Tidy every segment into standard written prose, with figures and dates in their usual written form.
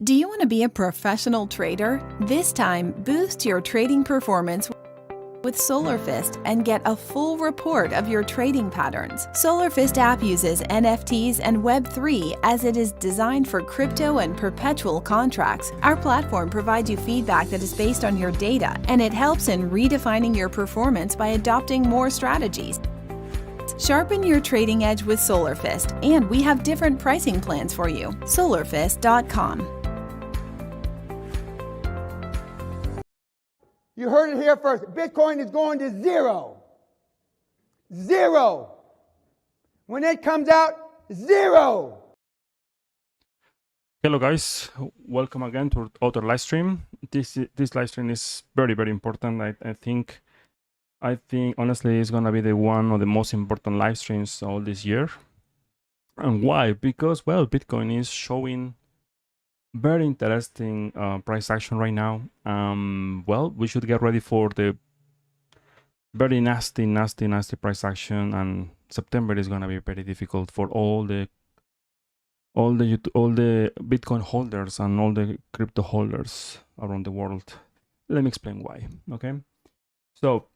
Do you want to be a professional trader? This time, boost your trading performance with SolarFist and get a full report of your trading patterns. SolarFist app uses NFTs and Web3 as it is designed for crypto and perpetual contracts. Our platform provides you feedback that is based on your data, and it helps in redefining your performance by adopting more strategies. Sharpen your trading edge with SolarFist, and we have different pricing plans for you. SolarFist.com. You heard it here first. Bitcoin is going to zero. Zero. When it comes out, zero. Hello guys, welcome again to other live stream. This live stream is very important. I think honestly it's gonna be the one of the most important live streams all this year. And why? Because well, Bitcoin is showing very interesting price action right now. Well, we should get ready for the very nasty price action, and September is gonna be very difficult for all the Bitcoin holders and all the crypto holders around the world. Let me explain why. Okay, so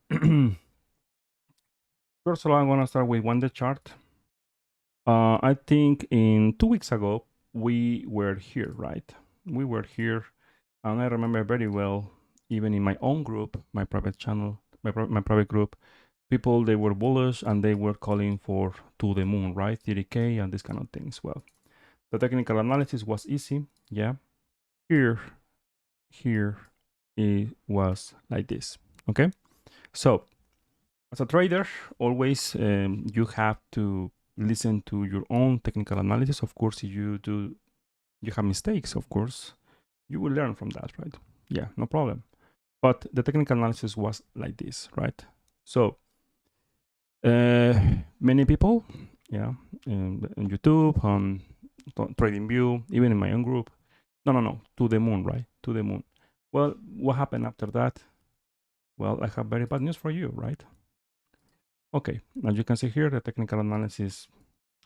first of all, I'm gonna start with one-day chart. I think in 2 weeks ago we were here, right? We were here, and I remember very well, even in my own group, my private channel, my private group, people, they were bullish and they were calling for to the moon, right? 30K and these kind of things. Well, the technical analysis was easy, yeah. Here it was like this, okay? So as a trader, always you have to listen to your own technical analysis. Of course, if you have mistakes, of course, you will learn from that, right? Yeah, no problem. But the technical analysis was like this, right? So many people, yeah, in YouTube, on TradingView, even in my own group, no, to the moon, right? To the moon. Well, what happened after that? Well, I have very bad news for you, right? Okay, as you can see here, the technical analysis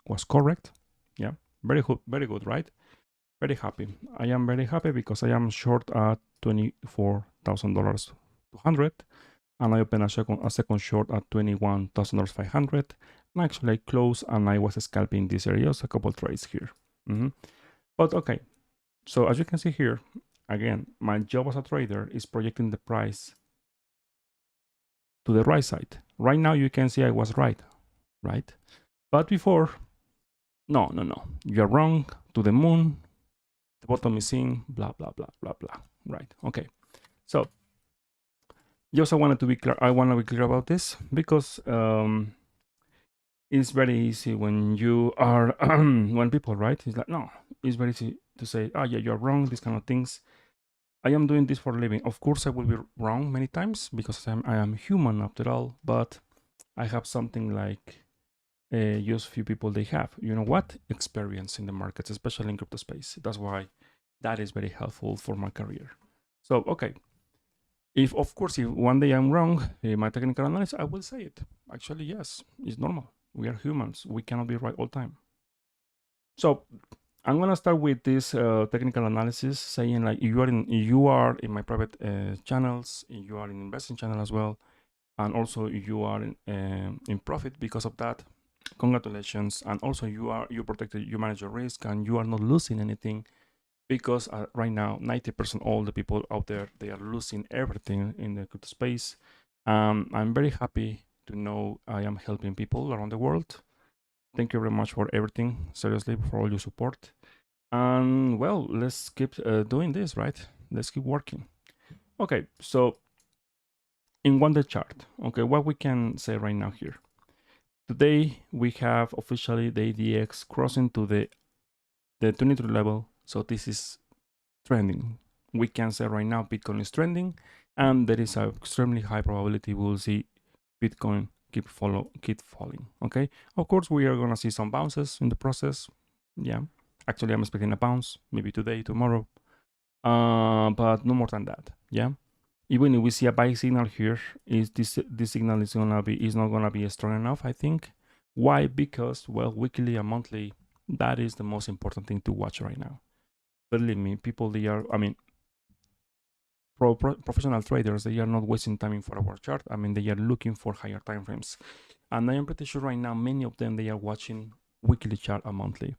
was correct. Yeah, very good, right? Very happy. I am very happy because I am short at $24,000 200, and I open a second short at $21,500, Actually, I closed and I was scalping these areas, a couple trades here. But okay, so as you can see here, again, my job as a trader is projecting the price to the right side. Right now, you can see I was right? But before, no, you're wrong, to the moon, the bottom is in, blah, blah, blah, blah, blah, right? Okay, so just I want to be clear about this because it's very easy when you are, when people, right? It's like, no, it's very easy to say, oh yeah, you're wrong, these kind of things. I am doing this for a living. Of course, I will be wrong many times because I am human after all, but I have something like just few people they have. You know what? Experience in the markets, especially in crypto space. That's why that is very helpful for my career. So, okay. If, of course, if one day I'm wrong in my technical analysis, I will say it. Actually, yes, it's normal. We are humans. We cannot be right all the time. So I'm gonna start with this technical analysis, saying like you are in my private channels, you are in investing channel as well, and also you are in profit because of that. Congratulations, and also you protected, you manage your risk, and you are not losing anything because right now 90% all the people out there they are losing everything in the crypto space. I'm very happy to know I am helping people around the world. Thank you very much for everything, seriously, for all your support. And well, let's keep doing this, right? Let's keep working. Okay, so in one day chart, okay, what we can say right now here. Today we have officially the ADX crossing to the 23 level. So this is trending. We can say right now Bitcoin is trending, and there is an extremely high probability we will see Bitcoin keep falling. Okay, of course we are gonna see some bounces in the process. Yeah, actually I'm expecting a bounce maybe today, tomorrow, but no more than that. Yeah, even if we see a buy signal here, this signal is not gonna be strong enough, I think. Why? Because, well, weekly and monthly, that is the most important thing to watch right now. Believe me, people, professional traders, they are not wasting time for our chart. I mean, they are looking for higher time frames. And I am pretty sure right now, many of them, they are watching weekly chart and monthly.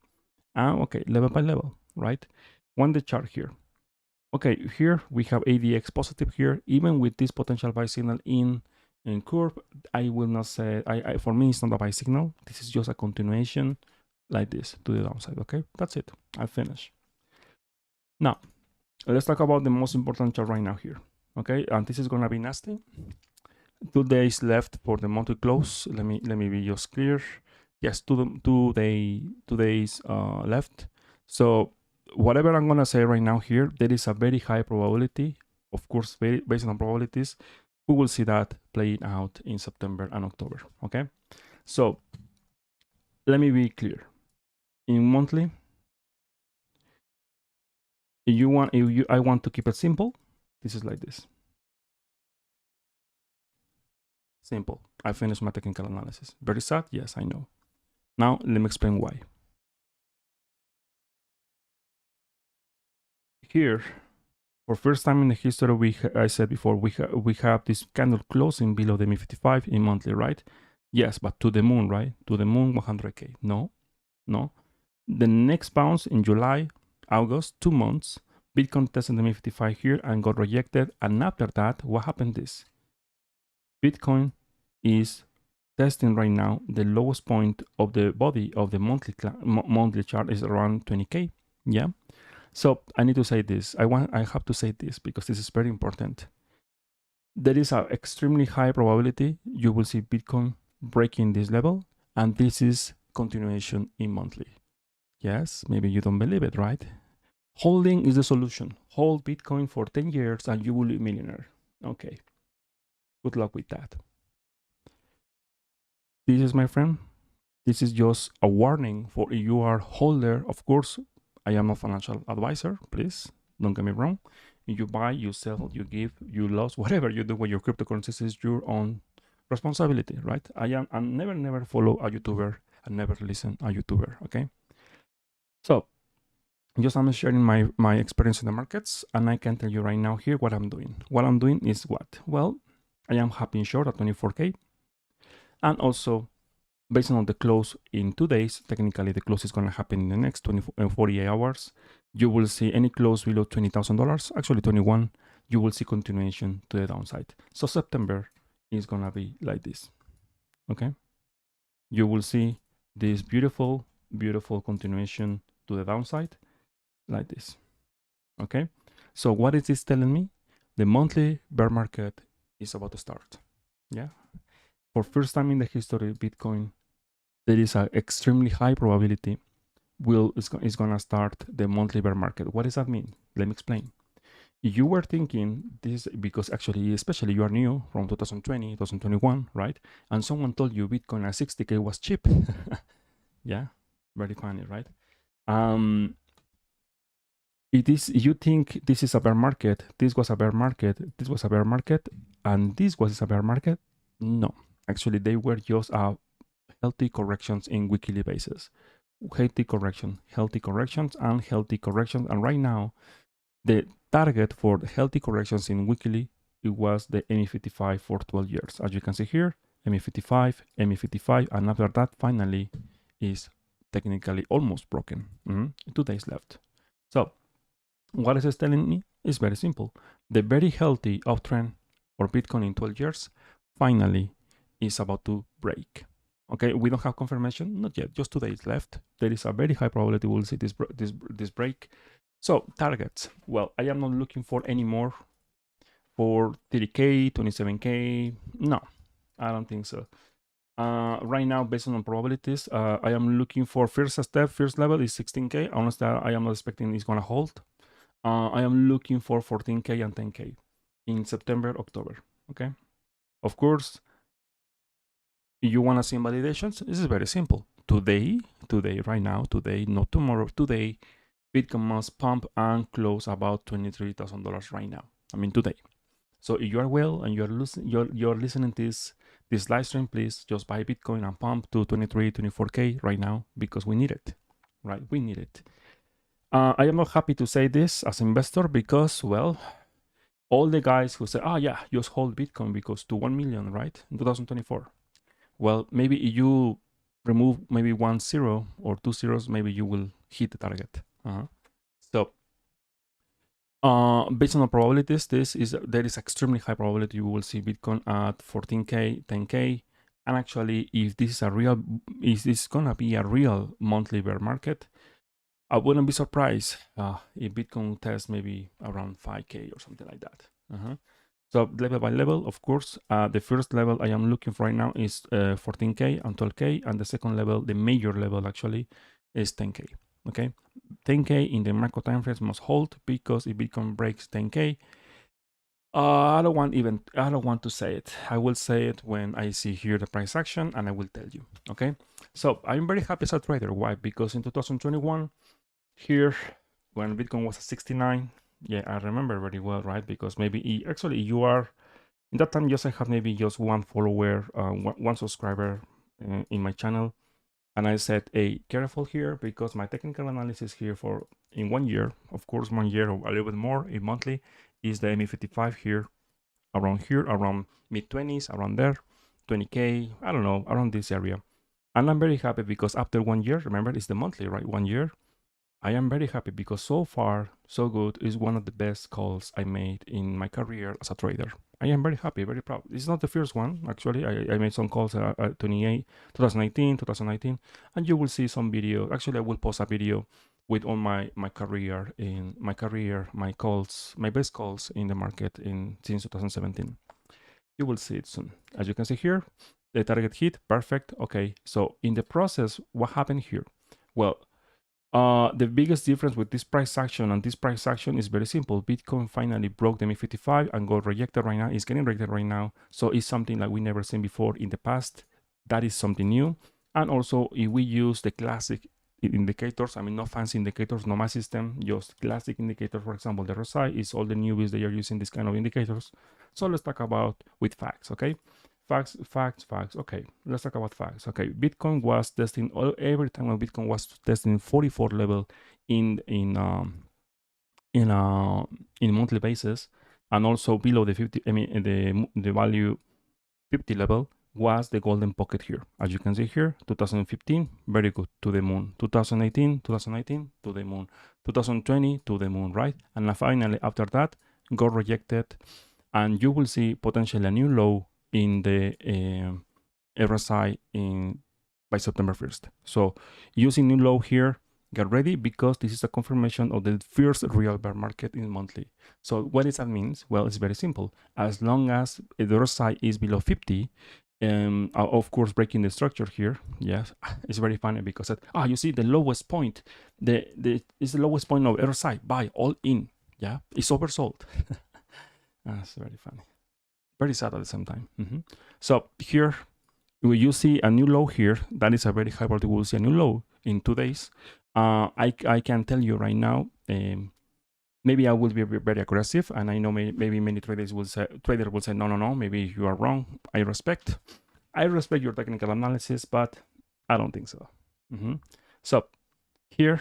Okay, level by level, right? One day chart here. Okay, here we have ADX positive here. Even with this potential buy signal in curve, I will not say, for me, it's not a buy signal. This is just a continuation like this to the downside, okay? That's it, I finish. Now, let's talk about the most important chart right now here, okay? And this is gonna be nasty. 2 days left for the monthly close. Let me be just clear. Yes, two days left. So whatever I'm gonna say right now here, there is a very high probability, of course, based on probabilities, we will see that playing out in September and October. Okay, so let me be clear. In monthly, I want to keep it simple. This is like this. Simple. I finished my technical analysis. Very sad, yes, I know. Now let me explain why. Here, for first time in the history, I said before, we have this candle closing below the MA55 in monthly, right? Yes, but to the moon, right? To the moon, 100K. No. The next bounce in July, August, 2 months, Bitcoin tested the MA55 here and got rejected. And after that, what happened is Bitcoin is testing right now the lowest point of the body of the monthly chart is around 20K. Yeah. So I need to say this. I have to say this because this is very important. There is an extremely high probability you will see Bitcoin breaking this level, and this is continuation in monthly. Yes, maybe you don't believe it, right? Holding is the solution. Hold Bitcoin for 10 years and you will be a millionaire. Okay. Good luck with that. This is, my friend, this is just a warning for if you are holder. Of course, I am a financial advisor, please don't get me wrong. You buy, you sell, you give, you lose, whatever you do with your cryptocurrencies is your own responsibility, right? I never follow a YouTuber and never listen a YouTuber, okay? So just I'm sharing my experience in the markets, and I can tell you right now here what I'm doing. What I'm doing is what? Well, I am happy short at 24K, and also based on the close in 2 days, technically the close is going to happen in the next 48 hours. You will see any close below $20,000, actually 21, you will see continuation to the downside. So September is going to be like this, okay? You will see this beautiful, beautiful continuation to the downside like this, okay? So what is this telling me? The monthly bear market is about to start, yeah? For first time in the history of Bitcoin, there is an extremely high probability is going to start the monthly bear market. What does that mean? Let me explain. If you were thinking this, because actually, especially you are new from 2020, 2021, right? And someone told you Bitcoin at 60K was cheap. Yeah, very funny, right? It is, you think this is a bear market, this was a bear market, this was a bear market, and this was a bear market? No, actually, they were just healthy corrections in weekly basis. Healthy corrections, and healthy corrections. And right now, the target for the healthy corrections in weekly, it was the ME55 for 12 years. As you can see here, ME55, ME55, and after that, finally, is technically almost broken. 2 days left. So, what is this telling me? It's very simple. The very healthy uptrend for Bitcoin in 12 years finally is about to break. Okay, we don't have confirmation, not yet, just 2 days left. There is a very high probability we'll see this break. So targets, well, I am not looking for any more for 30K, 27K, no, I don't think so. Right now, based on probabilities, I am looking for first level is 16K. Honestly, I am not expecting it's gonna hold. I am looking for 14K and 10K in September, October, okay? Of course, you want to see validations? This is very simple. Today, right now, today, not tomorrow, today, Bitcoin must pump and close about $23,000 right now. I mean, today. So if you are well and you're listening to this live stream, please just buy Bitcoin and pump to 23, 24K right now because we need it, right? We need it. I am not happy to say this as an investor because, well, all the guys who say, oh yeah, just hold Bitcoin because to 1 million, right? In 2024. Well, maybe if you remove maybe 1 0 or 2 zeros, maybe you will hit the target. So based on the probabilities, there is extremely high probability you will see Bitcoin at 14K, 10K. And actually, if this is gonna be a real monthly bear market, I wouldn't be surprised if Bitcoin tests maybe around 5K or something like that. So level by level, of course, the first level I am looking for right now is 14K and 12K, and the second level, the major level actually, is 10K. Okay, 10K in the macro time frames must hold because if Bitcoin breaks 10K, I don't want to say it. I will say it when I see here the price action, and I will tell you. Okay, so I'm very happy as a trader. Why? Because in 2021, here when Bitcoin was at 69. Yeah, I remember very well, right? Because maybe actually you are in that time. Just I have maybe just one follower, one subscriber in my channel, and I said, "Hey, careful here because my technical analysis here for in 1 year, of course, 1 year or a little bit more in monthly, is the ME55 here, around mid-20s, around there, 20K, I don't know, around this area." And I'm very happy because after 1 year, remember, it's the monthly, right? 1 year. I am very happy because so far, so good. Is one of the best calls I made in my career as a trader. I am very happy, very proud. It's not the first one, actually. I made some calls at 2018, 2019, and you will see some video. Actually, I will post a video with all my career, my calls, my best calls in the market since 2017. You will see it soon. As you can see here, the target hit, perfect. Okay, so in the process, what happened here? Well, the biggest difference with this price action and this price action is very simple. Bitcoin finally broke the ME55 and got rejected right now. It's getting rejected right now. So it's something like we never seen before in the past. That is something new. And also, if we use the classic indicators, I mean, not fancy indicators, no my system, just classic indicators. For example, the RSI is all the newbies they are using this kind of indicators. So let's talk about with facts, okay? Facts. Okay, let's talk about facts. Okay, Bitcoin was testing every time when Bitcoin was testing 44 level in monthly basis, and also below the 50. I mean the value 50 level. was the golden pocket here. As you can see here, 2015, very good, to the moon. 2018, 2019, to the moon. 2020, to the moon, right? And finally, after that, got rejected, and you will see potentially a new low in the RSI by September 1st. So using new low here, get ready, because this is a confirmation of the first real bear market in monthly. So what does that mean? Well, it's very simple. As long as the RSI is below 50, of course, breaking the structure here, yes, it's very funny because you see the lowest point, is the lowest point of RSI, buy all in, yeah, it's oversold. That's very funny, very sad at the same time. So here you see a new low here. That is a very high probability we'll see a new low in 2 days. I can tell you right now, maybe I will be very aggressive, and I know maybe many traders will say no, maybe you are wrong. I respect your technical analysis, but I don't think so. So here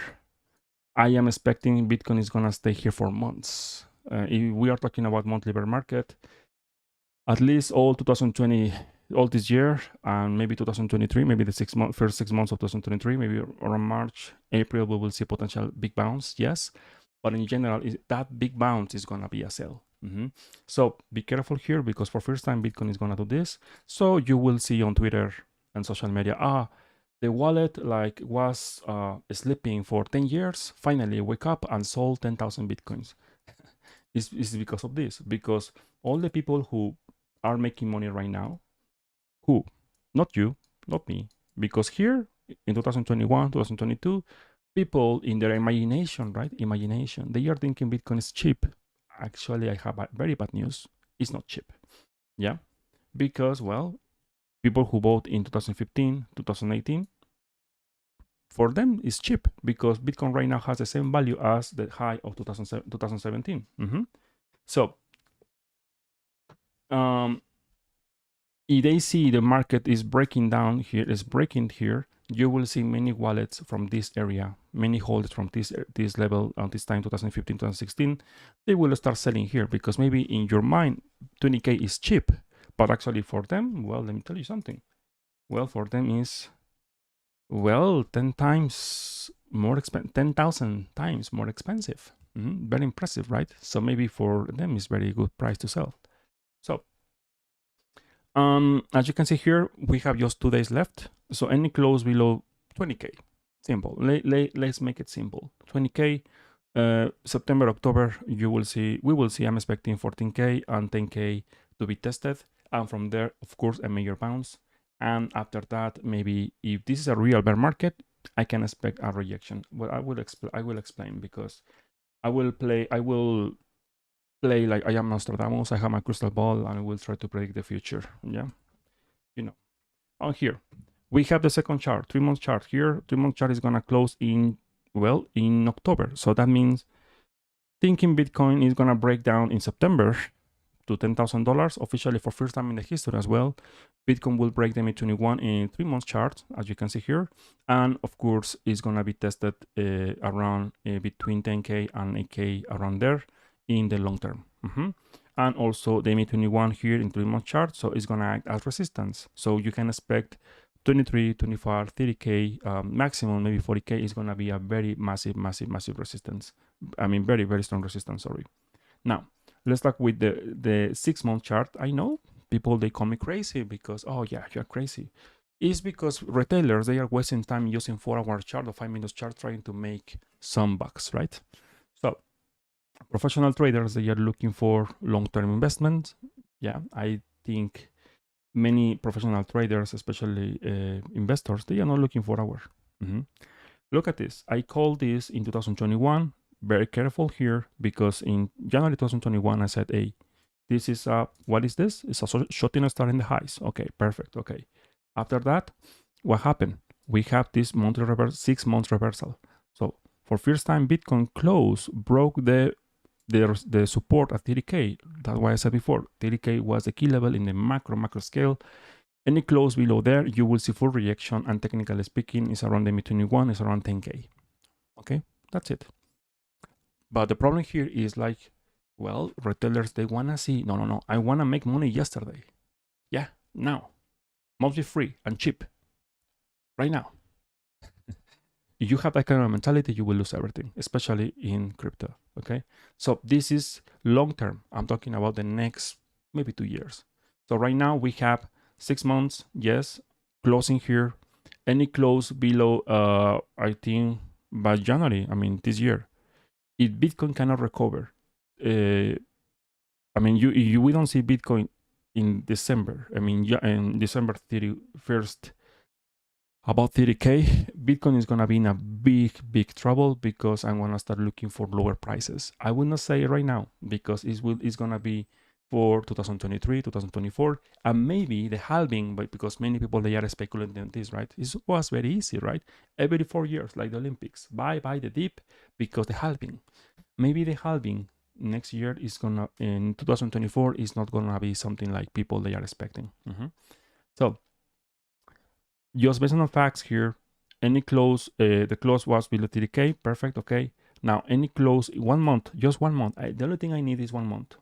I am expecting Bitcoin is gonna stay here for months. If we are talking about monthly bear market, at least all 2020, all this year, and maybe 2023, maybe the first 6 months of 2023, maybe around March, April, we will see potential big bounce, yes. But in general, that big bounce is gonna be a sell. So be careful here, because for first time Bitcoin is gonna do this. So you will see on Twitter and social media, the wallet like was sleeping for 10 years, finally wake up and sold 10,000 Bitcoins. It's because of this, because all the people who are making money right now, who, not you, not me, because here in 2021, 2022, people in their imagination, right? Imagination, they are thinking Bitcoin is cheap. Actually, I have very bad news. It's not cheap. Yeah. Because, well, people who bought in 2015, 2018, for them it's cheap, because Bitcoin right now has the same value as the high of 2017. So, if they see the market is breaking down here, you will see many wallets from this area, many holders from this level on this time, 2015, 2016, they will start selling here, because maybe in your mind 20K is cheap, but actually for them, well, let me tell you something. Well, for them is, well, 10 times more expensive, 10,000 times more expensive. Very impressive, right? So maybe for them it's very good price to sell. So as you can see here, we have just 2 days left. So any close below 20K, simple. Let's make it simple. 20K, September, October, we will see, I'm expecting 14K and 10K to be tested. And from there, of course, a major bounce. And after that, maybe if this is a real bear market, I can expect a rejection. Well, I will explain, because I will play like I am Nostradamus. I have my crystal ball, and I will try to predict the future. Yeah, on here we have the second chart, 3-month chart. Here, 3-month chart is gonna close in October. So that means thinking Bitcoin is gonna break down in September to $10,000 officially for first time in the history as well. Bitcoin will break the mid-21 in 3-month chart, as you can see here, and of course it's gonna be tested around between 10K and 8K, around there in the long term. And also the mid-21 here in 3-month chart, so it's gonna act as resistance. So you can expect 23, 25, 30K, maximum maybe 40K is gonna be a very massive resistance. I mean, very, very strong resistance, sorry. Now, let's start with the 6-month chart. I know people, they call me crazy because, oh yeah, you're crazy. It's because retailers, they are wasting time using 4-hour chart or 5-minute chart trying to make some bucks, right? So professional traders, they are looking for long-term investment. Yeah, I think many professional traders, especially investors, they are not looking for hours. Look at this. I called this in 2021. Very careful here, because in January 2021, I said, hey, this is what is this? It's a shorting star in the highs. Okay, perfect. Okay. After that, what happened? We have this monthly reverse, 6-month reversal. So for first time, Bitcoin broke the support at 30K. That's why I said before, 30K was the key level in the macro scale. Any close below there, you will see full reaction, and technically speaking, is around the mid-21, is around 10K. Okay, that's it. But the problem here is like, well, retailers, they wanna see, no, I wanna make money yesterday. Yeah, now. must be free and cheap right now. If you have that kind of mentality, you will lose everything, especially in crypto. Okay, so this is long term. I'm talking about the next maybe 2 years. So right now we have 6 months. Yes, closing here. Any close below, I think by January. I mean this year, if Bitcoin cannot recover, I mean we don't see Bitcoin in December. I mean in December 31st. About 30K, Bitcoin is going to be in a big trouble because I'm going to start looking for lower prices. I will not say it right now because it's going to be for 2023, 2024, and maybe the halving, but because many people, they are speculating on this, right? It was very easy, right? Every 4 years, like the Olympics, buy the dip because the halving. Maybe the halving next year is going to, in 2024, is not going to be something like people they are expecting. So, just based on facts here, any close, the close was below 30K, perfect, okay. Now, any close 1 month, just 1 month. The only thing I need is 1 month.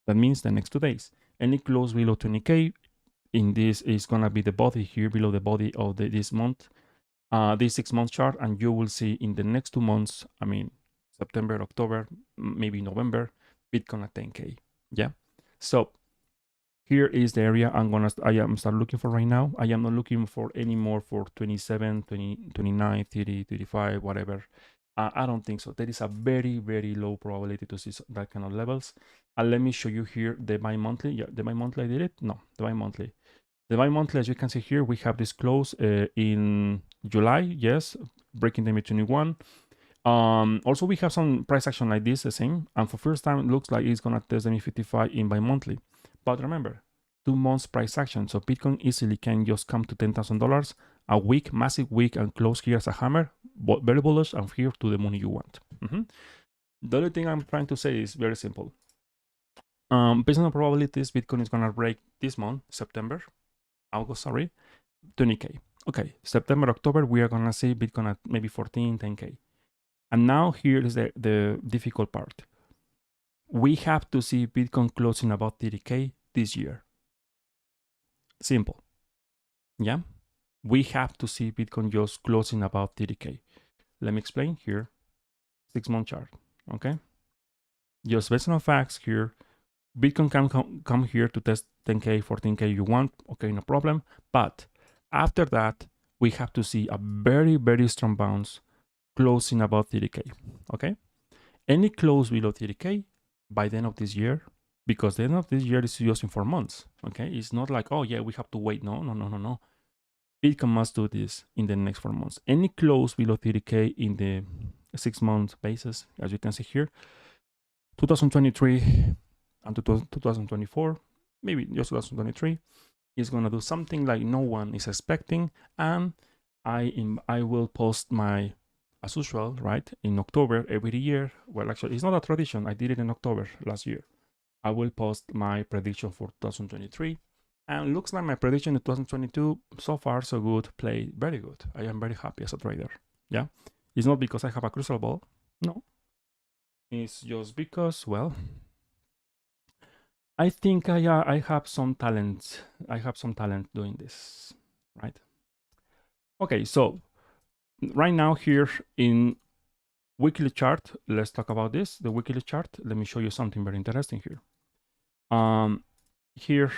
That means the next 2 days. Any close below 20K, in this is gonna be the body here, below the body of this month, this 6 month chart, and you will see in the next 2 months, I mean, September, October, maybe November, Bitcoin at 10K, yeah. So here is the area I am start looking for right now. I am not looking for any more for 27, 20, 29, 30, 35, whatever. I don't think so. There is a very low probability to see that kind of levels. And let me show you here the bi-monthly. Yeah, the bi-monthly I did it. No, the bi-monthly. The bi-monthly, as you can see here, we have this close in July. Yes, breaking the mid-21. Also, we have some price action like this, the same. And for first time, it looks like it's gonna test the mid-55 in bi-monthly. But remember, 2 months price action. So Bitcoin easily can just come to $10,000 a week, massive week, and close here as a hammer, very bullish, and here to the money you want. The only thing I'm trying to say is very simple. Based on the probabilities, Bitcoin is gonna break this month, August, sorry, 20K. Okay, September, October, we are gonna see Bitcoin at maybe 14, 10K. And now here is the difficult part. We have to see Bitcoin closing about 30K this year. Simple. Yeah? We have to see Bitcoin just closing about 30K. Let me explain here. 6 month chart. Okay? Just based on facts here, Bitcoin can come here to test 10K, 14K you want. Okay, no problem. But after that, we have to see a very strong bounce closing about 30K. Okay? Any close below 30K by the end of this year, because the end of this year is just in 4 months. Okay? It's not like, oh yeah, we have to wait. No. Bitcoin must do this in the next 4 months. Any close below 30K in the 6 month basis, as you can see here, 2023 and 2024, maybe just 2023, is gonna do something like no one is expecting, and I will post my, as usual, right, in October every year. Well, actually, it's not a tradition. I did it in October last year. I will post my prediction for 2023. And looks like my prediction in 2022, so far so good, played very good. I am very happy as a trader. Yeah, it's not because I have a crystal ball. No, it's just because, well, I think I have some talent. I have some talent doing this, right? Okay, so right now here in weekly chart, let's talk about this. The weekly chart. Let me show you something very interesting here. Here.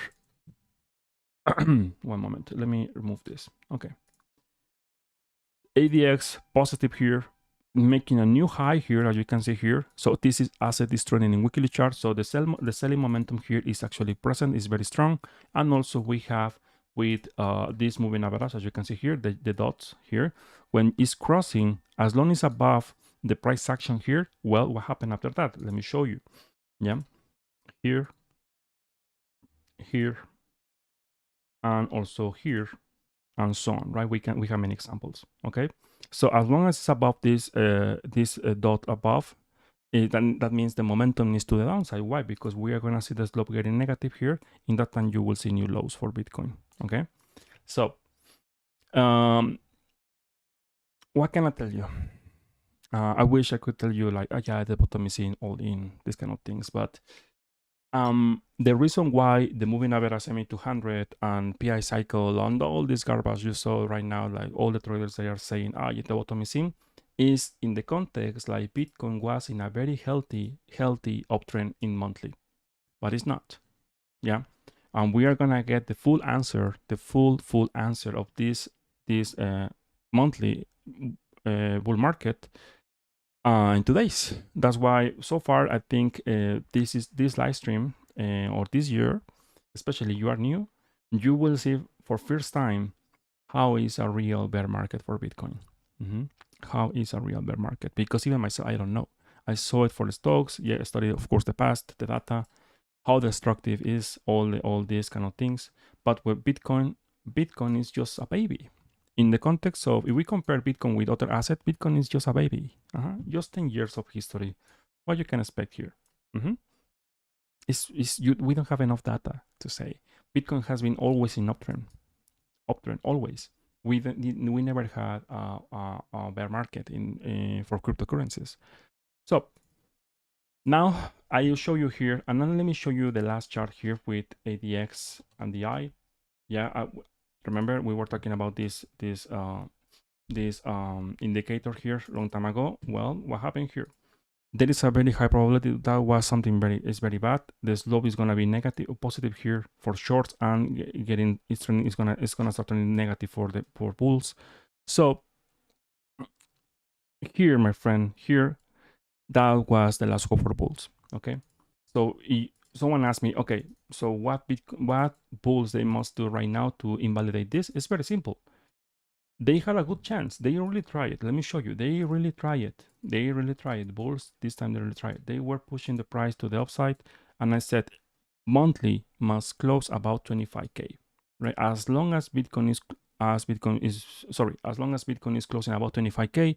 One moment, let me remove this. Okay. ADX positive here, making a new high here, as you can see here. So this is asset is trending in weekly chart. So the selling momentum here is actually present, is very strong. And also we have with this moving average, as you can see here, the dots here, when it's crossing, as long as above the price action here, well, what happened after that? Let me show you. Yeah, here, and also here, and so on, right? We have many examples. Okay, so as long as it's above this dot above, that means the momentum is to the downside. Why? Because we are gonna see the slope getting negative here. In that time, you will see new lows for Bitcoin. Okay, so what can I tell you? I wish I could tell you like, oh, yeah, the bottom is in, all in, these kind of things, but The reason why the moving average MA200 and PI cycle and all this garbage you saw right now, like all the traders they are saying, the bottom is is in the context like Bitcoin was in a very healthy uptrend in monthly, but it's not. Yeah, and we are gonna get the full answer, the full answer of this monthly bull market in 2 days. That's why so far I think this live stream or this year, especially you are new, you will see for first time how is a real bear market for Bitcoin. How is a real bear market? Because even myself, I don't know. I saw it for the stocks. Yeah, I studied, of course, the past, the data, how destructive is all these kind of things. But with Bitcoin is just a baby. In the context of, if we compare Bitcoin with other assets, Bitcoin is just a baby. Just 10 years of history. What you can expect here? We don't have enough data to say. Bitcoin has been always in uptrend always. We never had a bear market for cryptocurrencies. So now I will show you here, and then let me show you the last chart here with ADX and the I. Yeah, remember we were talking about this indicator here long time ago. Well, what happened here? There is a very high probability that was something very bad. The slope is gonna be negative or positive here for shorts, and it's gonna start turning negative for bulls. So here, my friend, here that was the last hope for bulls. Okay, so someone asked me, okay, so what bulls they must do right now to invalidate this? It's very simple. They had a good chance. They really tried it. Let me show you. They really tried it. Bulls, this time they really tried it. They were pushing the price to the upside. And I said, monthly must close about 25K, right? As long as Bitcoin is closing about 25K,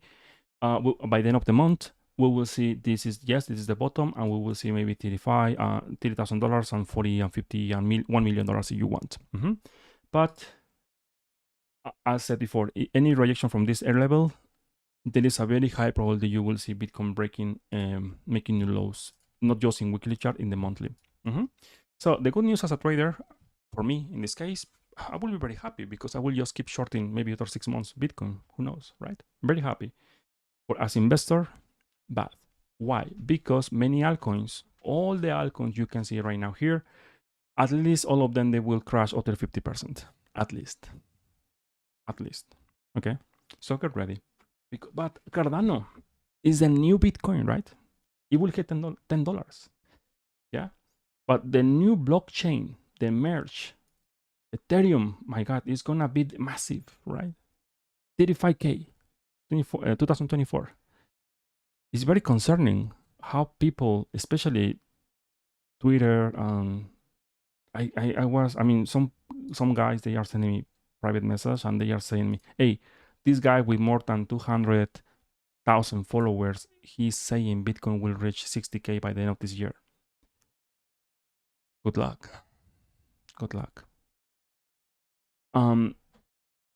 by the end of the month, we will see this is the bottom, and we will see maybe $30,000 and 40 and 50 and $1 million if you want. But as said before, any rejection from this air level, there is a very high probability you will see Bitcoin breaking, making new lows, not just in weekly chart, in the monthly. So the good news as a trader, for me in this case, I will be very happy because I will just keep shorting maybe after 6 months Bitcoin. Who knows, right? Very happy. But as investor, bad. Why? Because many altcoins, all the altcoins you can see right now here, at least all of them, they will crash over 50%, at least. Okay, so get ready. But Cardano is the new Bitcoin, right? It will hit $10. Yeah, but the new blockchain, the merge, Ethereum, my God, is gonna be massive, right? 35K, 2024. It's very concerning how people, especially Twitter, some guys, they are sending me private message and they are saying me, hey, this guy with more than 200,000 followers, he's saying Bitcoin will reach 60K by the end of this year. Good luck.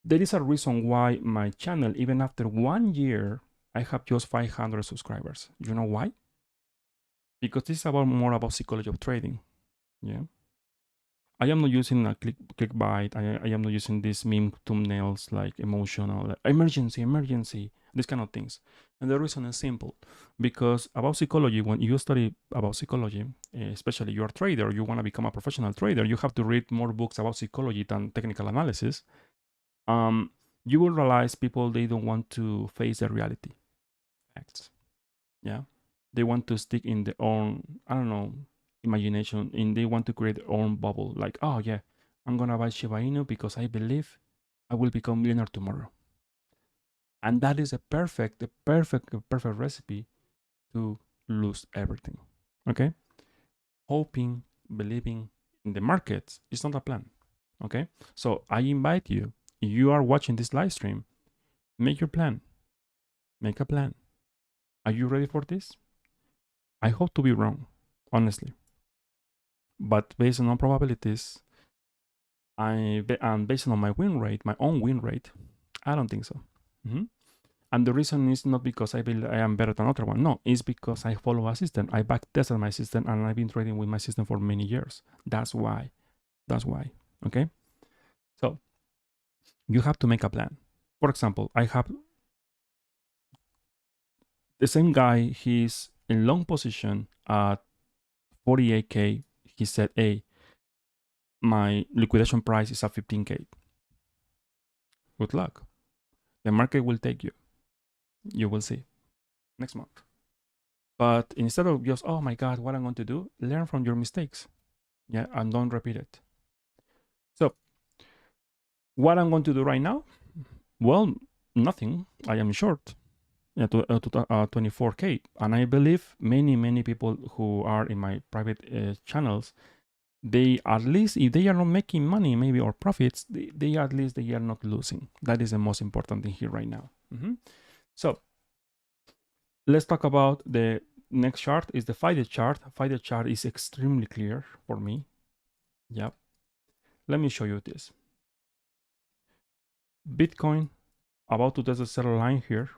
There is a reason why my channel, even after 1 year, I have just 500 subscribers. You know why? Because this is more about psychology of trading. Yeah. I am not using a clickbait. I am not using these meme thumbnails like emotional, emergency, these kind of things. And the reason is simple. Because about psychology, when you study about psychology, especially you're a trader, you want to become a professional trader, you have to read more books about psychology than technical analysis. You will realize people, they don't want to face the reality. Facts. Yeah. They want to stick in their own, I don't know, imagination, and they want to create their own bubble. Like, oh yeah, I'm gonna buy Shiba Inu because I believe I will become millionaire tomorrow. And that is a perfect recipe to lose everything. Okay? Hoping, believing in the markets is not a plan. Okay? So I invite you, if you are watching this live stream, make your plan. Make a plan. Are you ready for this? I hope to be wrong, honestly. But based on probabilities, and based on my win rate, my own win rate, I don't think so. And the reason is not because I believe I am better than other one. No, it's because I follow a system. I back tested my system and I've been trading with my system for many years. That's why. That's why. Okay. So you have to make a plan. For example, I have the same guy. He's in long position at 48K. He said, hey, my liquidation price is at 15K. Good luck. The market will take you. You will see next month. But instead of just, oh my God, what I'm going to do, learn from your mistakes. Yeah, and don't repeat it. So what I'm going to do right now? Well, nothing. I am short. Yeah, to 24K. And I believe many people who are in my private channels, they at least, if they are not making money maybe or profits, they at least they are not losing. That is the most important thing here right now. So let's talk about the next chart. Is the 5-day chart. 5-day chart is extremely clear for me. Yeah, let me show you this. Bitcoin about to test the seller line here.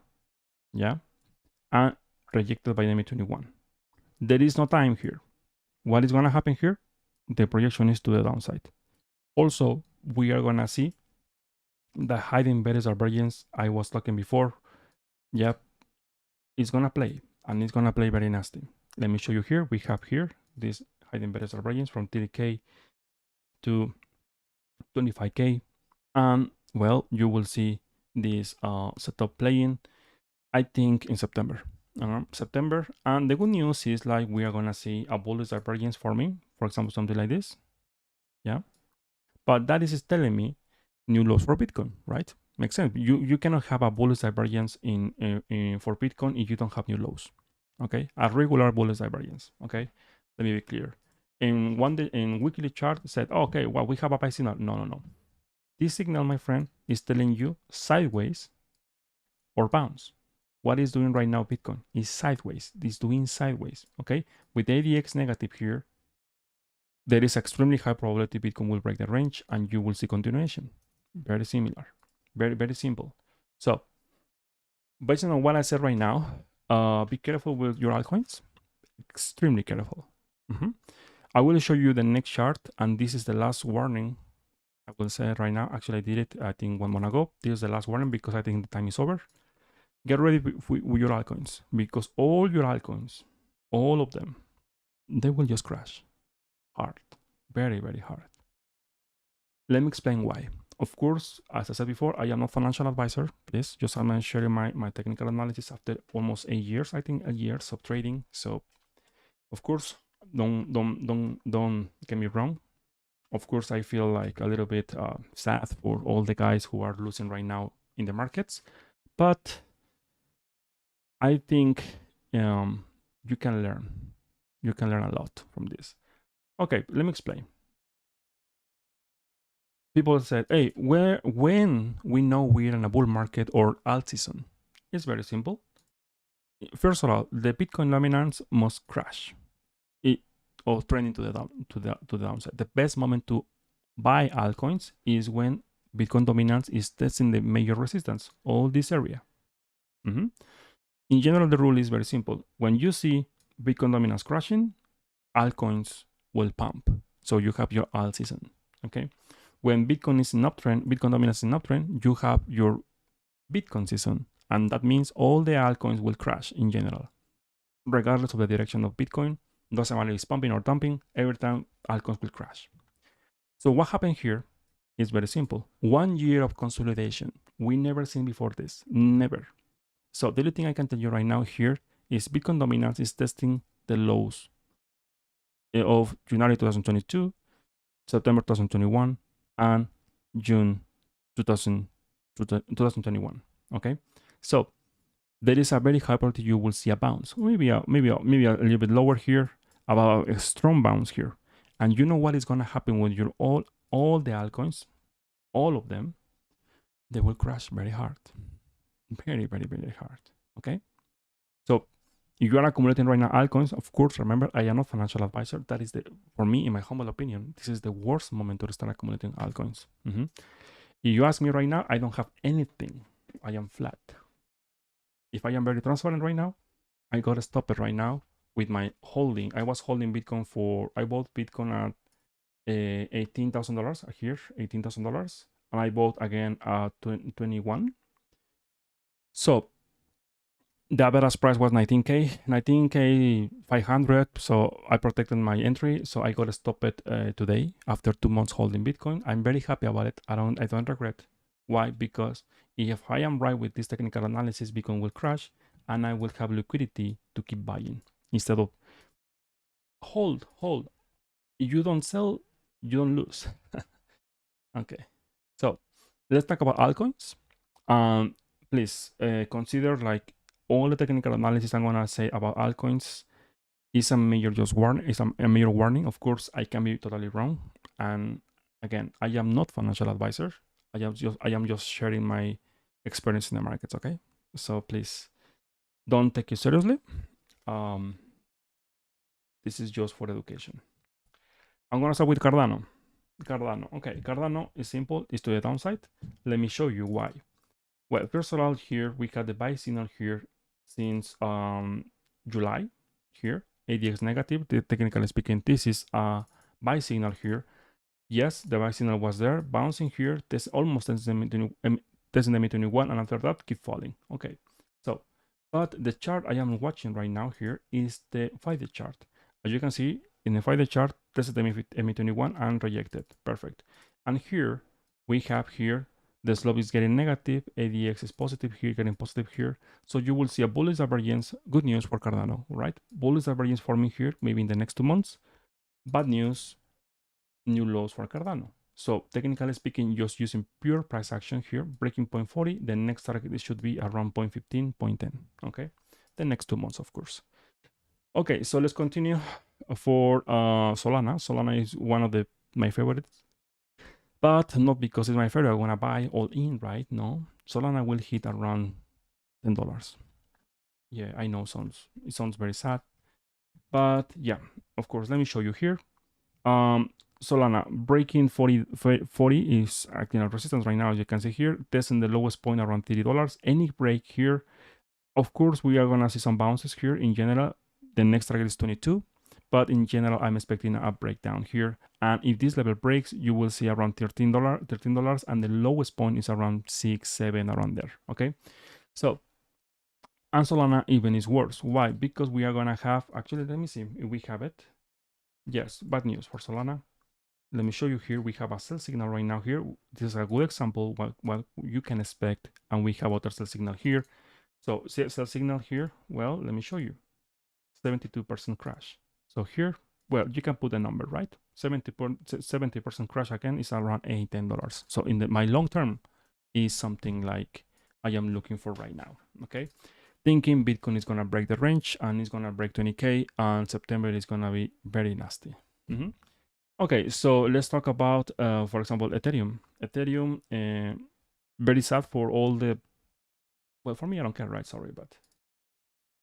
Yeah, and rejected by the MA21. There is no time here. What is going to happen here? The projection is to the downside. Also, we are going to see the hidden bearish divergence I was talking before. Yep, it's going to play, and it's going to play very nasty. Let me show you here. We have here this hidden bearish divergence from 30K to 25K. And well, you will see this setup playing, I think, in September. September. And the good news is like we are going to see a bullish divergence forming, for example, something like this. Yeah. But that is telling me new lows for Bitcoin, right? Makes sense. You cannot have a bullish divergence in for Bitcoin if you don't have new lows. Okay, a regular bullish divergence. Okay, let me be clear. In one day, in weekly chart said, oh, okay, well, we have a buy signal. No. This signal, my friend, is telling you sideways or bounce. What is doing right now Bitcoin is sideways. It's doing sideways. Okay, with ADX negative here, there is extremely high probability Bitcoin will break the range and you will see continuation. Very similar. Very simple. So based on what I said right now, be careful with your altcoins. Extremely careful. I will show you the next chart, and this is the last warning. I will say it right now. Actually, I did it, I think, 1 month ago. This is the last warning because I think the time is over. Get ready with your altcoins, because all your altcoins, all of them, they will just crash hard. Very hard. Let me explain why. Of course, as I said before, I am not a financial advisor. Please, just I'm sharing my technical analysis after almost 8 years, I think 8 years of trading. So, of course, don't get me wrong. Of course, I feel like a little bit sad for all the guys who are losing right now in the markets, but I think you can learn. You can learn a lot from this. Okay, let me explain. People said, hey, when we know we're in a bull market or alt season? It's very simple. First of all, the Bitcoin dominance must crash or trending to the downside. The best moment to buy altcoins is when Bitcoin dominance is testing the major resistance, all this area. In general, the rule is very simple. When you see Bitcoin dominance crashing, altcoins will pump. So you have your alt season. Okay. When Bitcoin is in uptrend, Bitcoin dominance is in uptrend, you have your Bitcoin season. And that means all the altcoins will crash in general. Regardless of the direction of Bitcoin, doesn't matter if it's pumping or dumping, every time altcoins will crash. So what happened here is very simple. 1 year of consolidation. We never seen before this. Never. So the only thing I can tell you right now here is Bitcoin dominance is testing the lows of January 2022, September 2021, and June 2021. Okay, so there is a very high probability you will see a bounce, maybe a little bit lower here, about a strong bounce here. And you know what is going to happen when you're all the altcoins, all of them, they will crash very hard, very hard. Okay, so if you are accumulating right now altcoins, of course, remember, I am not a financial advisor. That is for me, in my humble opinion, this is the worst moment to start accumulating altcoins. If you ask me right now, I don't have anything. I am flat. if I am very transparent right now, I got to stop it right now with my holding. I was holding Bitcoin I bought Bitcoin at $18,000 here, $18,000, and I bought again at 21. So the average price was 19K 500. So I protected my entry. So I got to stop it today after 2 months holding Bitcoin. I'm very happy about it. I don't regret. Why? Because if I am right with this technical analysis, Bitcoin will crash and I will have liquidity to keep buying instead of hold. If you don't sell, you don't lose. Okay. So let's talk about altcoins. Please consider like all the technical analysis I'm gonna say about altcoins is a major a major warning. Of course, I can be totally wrong. And again, I am not financial advisor. I am just sharing my experience in the markets. Okay, so please don't take it seriously. This is just for education. I'm gonna start with Cardano. Okay, Cardano is simple. It's to the downside. Let me show you why. Well, first of all, here we have the buy signal here since July. Here, ADX negative. Technically speaking, this is a buy signal here. Yes, the buy signal was there, bouncing here. This almost testing the mid-21, and after that, keep falling. Okay, so but the chart I am watching right now here is the 5-day chart. As you can see in the 5-day chart, this is the mid-21 and rejected. Perfect. And here we have here. The slope is getting negative, ADX is positive here, getting positive here. So you will see a bullish divergence. Good news for Cardano, right? Bullish divergence forming here, maybe in the next 2 months. Bad news, new lows for Cardano. So technically speaking, just using pure price action here, breaking 0.40, the next target should be around 0.15, 0.10, okay? The next 2 months, of course. Okay, so let's continue for Solana. Solana is one of my favorites. But not because it's my favorite, I want to buy all in, right? No, Solana will hit around $10. Yeah, I know it sounds very sad. But yeah, of course, let me show you here. Solana breaking 40 is acting at resistance right now, as you can see here. Testing the lowest point around $30. Any break here, of course, we are going to see some bounces here. In general, the next target is 22. But in general, I'm expecting a breakdown here. And if this level breaks, you will see around $13, and the lowest point is around 6, 7, around there. Okay. So, and Solana even is worse. Why? Because we are gonna have, actually, let me see if we have it. Yes, bad news for Solana. Let me show you here. We have a sell signal right now here. This is a good example what you can expect. And we have other sell signal here. So sell signal here. Well, let me show you. 72% crash. So here, well, you can put a number, right? 70% crash again is around $8, $10. So in my long term is something like I am looking for right now, okay? Thinking Bitcoin is gonna break the range and it's gonna break 20K, and September is gonna be very nasty. Okay, so let's talk about, for example, Ethereum. Ethereum, very sad for all the, well, for me, I don't care, right? Sorry, but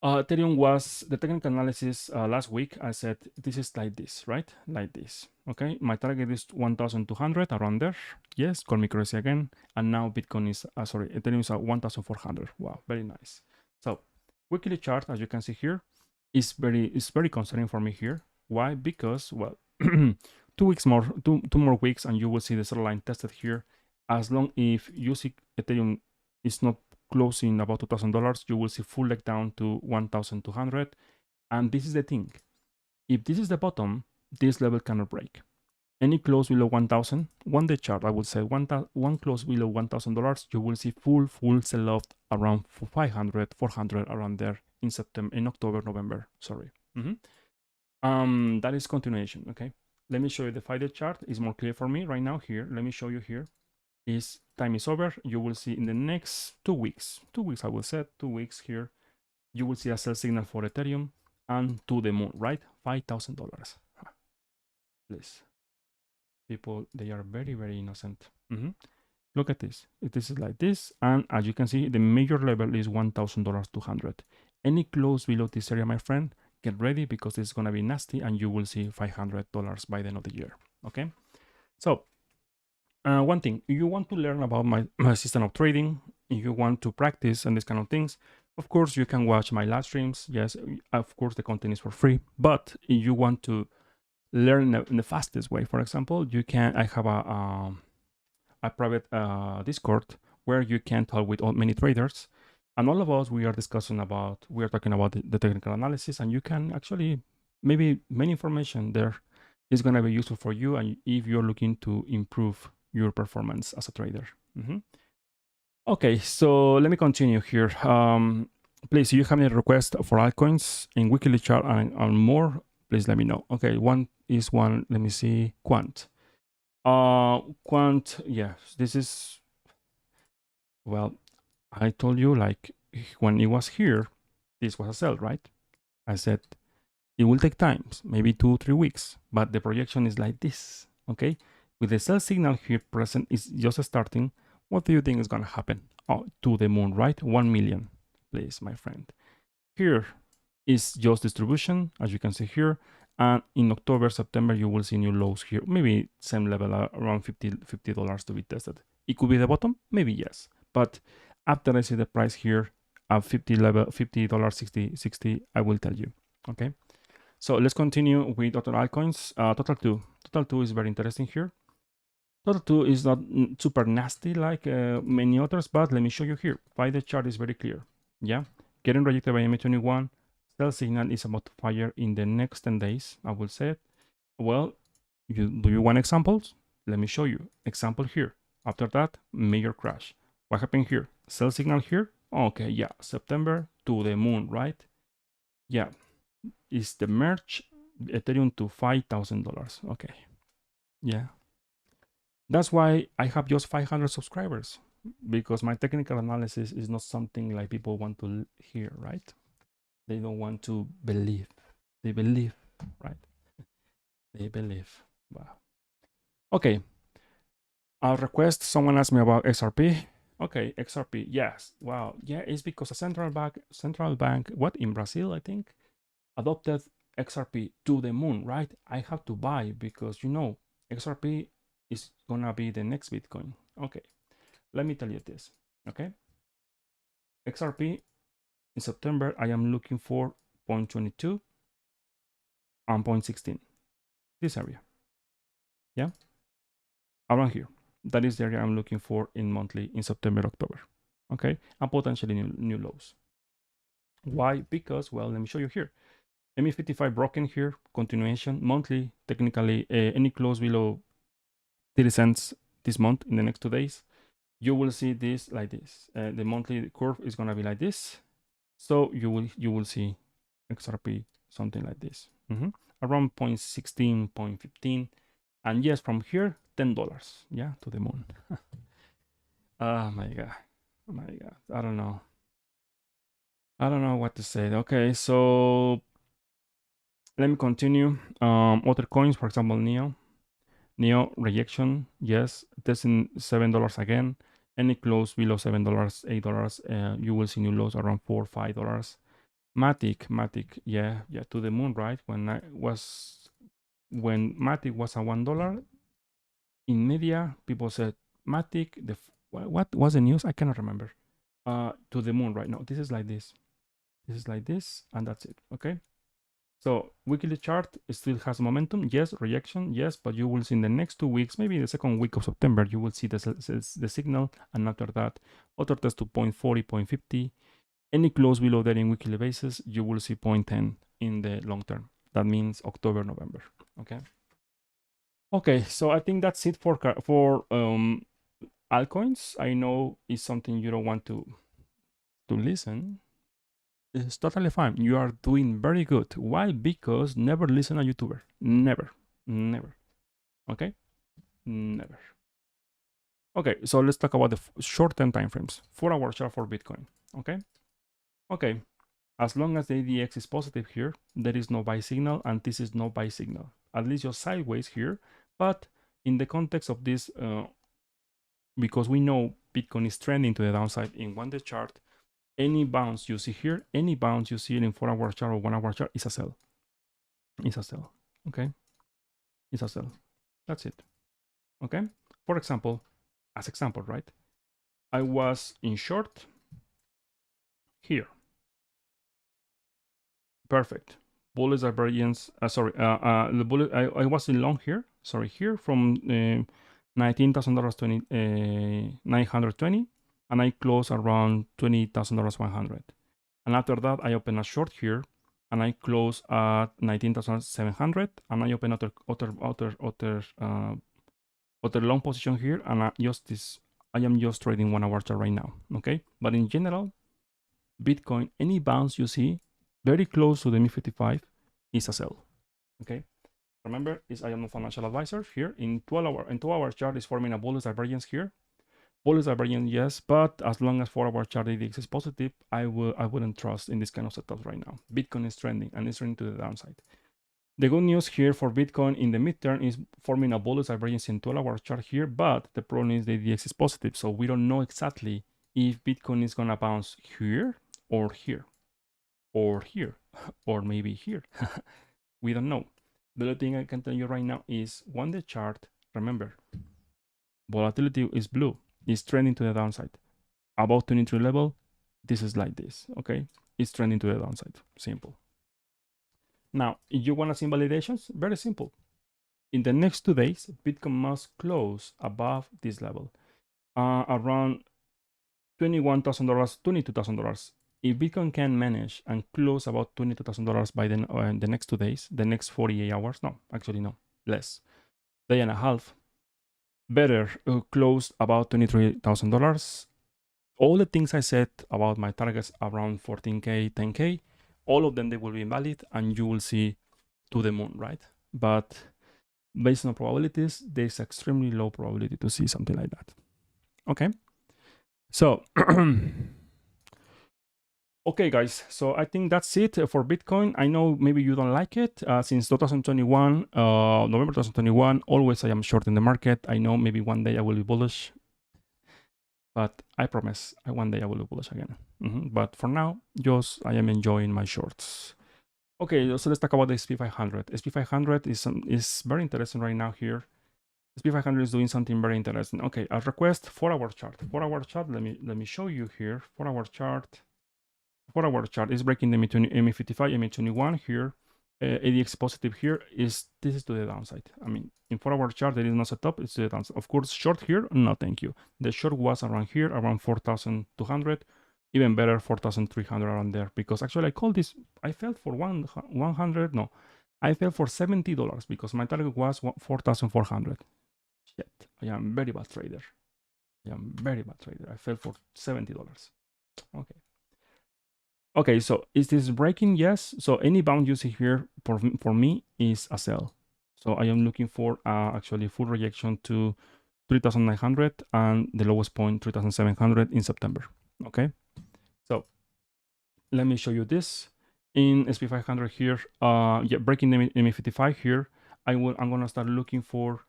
Ethereum was the technical analysis last week. I said this is like this, right? Like this. Okay, my target is 1,200 around there. Yes, call me crazy again. And now Bitcoin is Ethereum is at 1,400. Wow, very nice. So weekly chart, as you can see here, is very concerning for me here. Why? Because, well, 2 weeks more, two more weeks, and you will see the sell line tested here. As long if you see Ethereum is not closing about $2,000, you will see full leg down to 1,200. And this is the thing. If this is the bottom, this level cannot break. Any close below 1,000, 1 day chart, I would say one close below $1,000, you will see full sell-off around 500, 400 around there in October, November, sorry. That is continuation, okay? Let me show you the 5-day chart. It's more clear for me right now here. Let me show you here. Time is over. You will see in the next 2 weeks, I will say 2 weeks here, you will see a sell signal for Ethereum and to the moon, right? $5,000. Please, people, they are very, very innocent. Look at this. This is like this, and as you can see, the major level is $1,200. Any close below this area, my friend, get ready because it's gonna be nasty, and you will see $500 by the end of the year. Okay, so. One thing, if you want to learn about my system of trading, if you want to practice and these kind of things, Of course, you can watch my live streams. Yes, of course, the content is for free. But if you want to learn in the fastest way, for example, you can. I have a private Discord where you can talk with many traders, and all of us we are talking about the technical analysis, and you can actually maybe many information there is going to be useful for you, and if you're looking to improve your performance as a trader. Okay, so let me continue here. Please, if you have any requests for altcoins in weekly chart and more, please let me know. Okay, let me see, Quant. Quant, yes, this is, well, I told you, like, when it was here, this was a sell, right? I said it will take time, maybe 2-3 weeks, but the projection is like this, okay? With the sell signal here present, is just starting. What do you think is going to happen? Oh, to the moon, right? 1 million, please, my friend. Here is just distribution, as you can see here. And in October, September, you will see new lows here. Maybe same level, around $50 to be tested. It could be the bottom, maybe yes. But after I see the price here at $50, 60, I will tell you. Okay. So let's continue with other altcoins. Total 2 is very interesting here. Total 2 is not super nasty like many others, but let me show you here. Why the chart is very clear. Yeah, getting rejected by MA21. Sell signal is about to fire in the next 10 days, I will say. Well, do you want examples? Let me show you. Example here. After that, major crash. What happened here? Sell signal here? Okay, yeah, September to the moon, right? Yeah, is the merge Ethereum to $5,000. Okay, yeah. That's why I have just 500 subscribers, because my technical analysis is not something like people want to hear, right? They don't want to believe. They believe, right? They believe. Wow. Okay. I'll request someone asked me about XRP. Okay, XRP. Yes. Wow. Yeah, it's because a central bank, what, in Brazil, I think, adopted XRP to the moon, right? I have to buy because, XRP is gonna be the next Bitcoin. Okay, let me tell you this. Okay, XRP in September, I am looking for 0.22 and 0.16. This area, yeah, around here. That is the area I'm looking for in monthly in September, October. Okay, and potentially new lows. Why? Because, well, let me show you here. ME55 broken here, continuation, monthly, technically any close below 30 cents this month in the next 2 days, you will see this like this. The monthly curve is gonna be like this. So you will see XRP something like this, around 0.16, 0.15, and yes, from here $10, yeah, to the moon. Oh my god, I don't know what to say. Okay, so let me continue. Other coins, for example, Neo rejection, yes, testing $7 again. Any close below $7, $8, you will see new lows around $4, $5. Matic, yeah, to the moon, right? When Matic was at $1, in media people said Matic, what was the news? I cannot remember. To the moon right now. This is like this, and that's it. Okay. So weekly chart still has momentum, yes. Rejection, yes, but you will see in the next 2 weeks, maybe the second week of September, you will see the signal, and after that, other test to 0.40, 0.50. Any close below that in weekly basis, you will see 0.10 in the long term. That means October, November. Okay. Okay, so I think that's it for altcoins. I know it's something you don't want to listen. It's totally fine. You are doing very good. Why? Because never listen a YouTuber. Never. Okay? Never. Okay, so let's talk about the short-term time frames. 4-hour chart for Bitcoin. Okay. As long as the ADX is positive here, there is no buy signal, and this is no buy signal. At least you're sideways here, but in the context of this, because we know Bitcoin is trending to the downside in one-day chart, any bounce you see here, any bounce you see in 4-hour chart or 1-hour chart is a sell. Okay? It's a sell. That's it. Okay? For example, right? I was in short here. perfect. Bullish divergence. The bullet. I was in long here. Sorry, here from $19,000 920, and I closed around $20,000 100. And after that, I open a short here, and I close at 19,700, and I open other long position here, and I am just trading 1 hour chart right now. Okay, but in general, Bitcoin, any bounce you see very close to the MI55 is a sell. Okay, remember, I am a financial advisor here. In 2 hour chart is forming a bullish divergence here. Bullish divergence, yes, but as long as 4-hour chart ADX is positive, I wouldn't trust in this kind of setups right now. Bitcoin is trending, and it's trending to the downside. The good news here for Bitcoin in the midterm is forming a bullish divergence in 12-hour chart here, but the problem is the ADX is positive, so we don't know exactly if Bitcoin is gonna bounce here or here or here or maybe here. We don't know. The only thing I can tell you right now is when the chart, remember, volatility is blue, is trending to the downside. About 23 level, this is like this, okay? It's trending to the downside, simple. Now, if you want to see validations, very simple. In the next 2 days, Bitcoin must close above this level, around $21,000, $22,000. If Bitcoin can manage and close about $22,000 by the next 2 days, the next 48 hours, no, actually no, less, day and a half, better close about $23,000. All the things I said about my targets around 14K, 10K, all of them, they will be invalid, and you will see to the moon, right? But based on probabilities, there's extremely low probability to see something like that. Okay, so okay, guys, so I think that's it for Bitcoin. I know maybe you don't like it. Since 2021, November 2021, always I am short in the market. I know maybe one day I will be bullish, but I promise one day I will be bullish again. But for now, just I am enjoying my shorts. Okay, so let's talk about the SP500. SP500 is very interesting right now here. SP500 is doing something very interesting. Okay, a request 4-hour chart. 4-hour chart. Let me show you here. 4-hour chart. 4-hour chart is breaking the MI55, MI21 here. ADX positive here. This is to the downside. I mean, in 4-hour chart there is no setup. It's to the downside. Of course, short here. No, thank you. The short was around here, around 4,200. Even better, 4,300 around there. Because actually I called this. I fell for 100. No, I fell for $70 because my target was 4,400. Shit, I am very bad trader. I fell for $70. Okay. Okay, so is this breaking? Yes. So any bound you see here for me is a sell. So I am looking for actually full rejection to 3,900 and the lowest point 3,700 in September. Okay. So let me show you this in SP500 here. Yeah, breaking the MI55 here. I'm gonna start looking for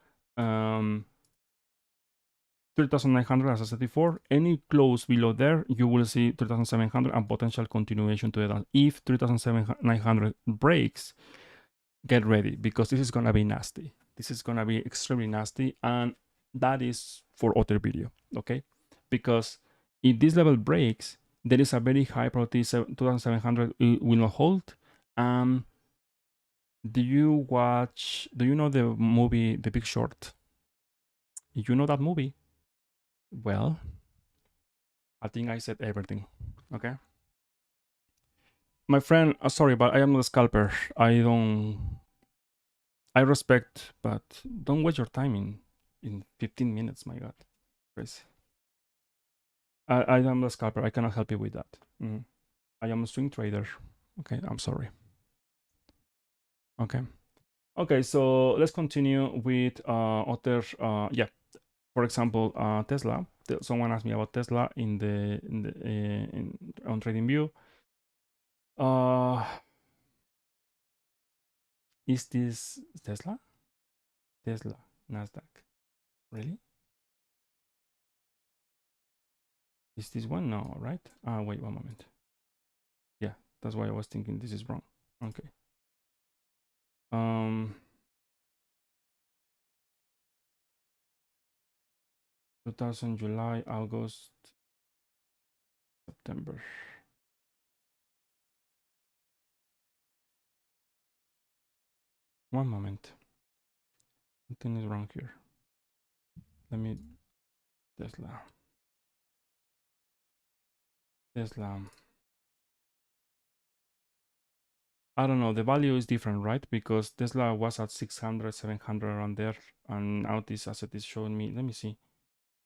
3,900, as I said before. Any close below there, you will see 3,700 and potential continuation to the down. If 3,900 breaks, get ready because this is gonna be nasty. This is gonna be extremely nasty, and that is for other video, okay? Because if this level breaks, there is a very high probability 2,700 will not hold. Do you know the movie The Big Short? You know that movie? Well, I think I said everything. Okay. My friend, sorry, but I am not a scalper. I respect, but don't waste your time in 15 minutes, my God. Crazy. I am a scalper. I cannot help you with that. I am a swing trader. Okay, I'm sorry. Okay. Okay, so let's continue with other, yeah. For example, Tesla. Someone asked me about Tesla on TradingView. Is this Tesla? Tesla, Nasdaq. Really? Is this one? No, right? Wait 1 moment. Yeah, that's why I was thinking this is wrong. Okay. 2000 July, August, September. One moment. Something is wrong here. Let me Tesla. I don't know. The value is different, right? Because Tesla was at 600, 700 around there, and now this asset is showing me. Let me see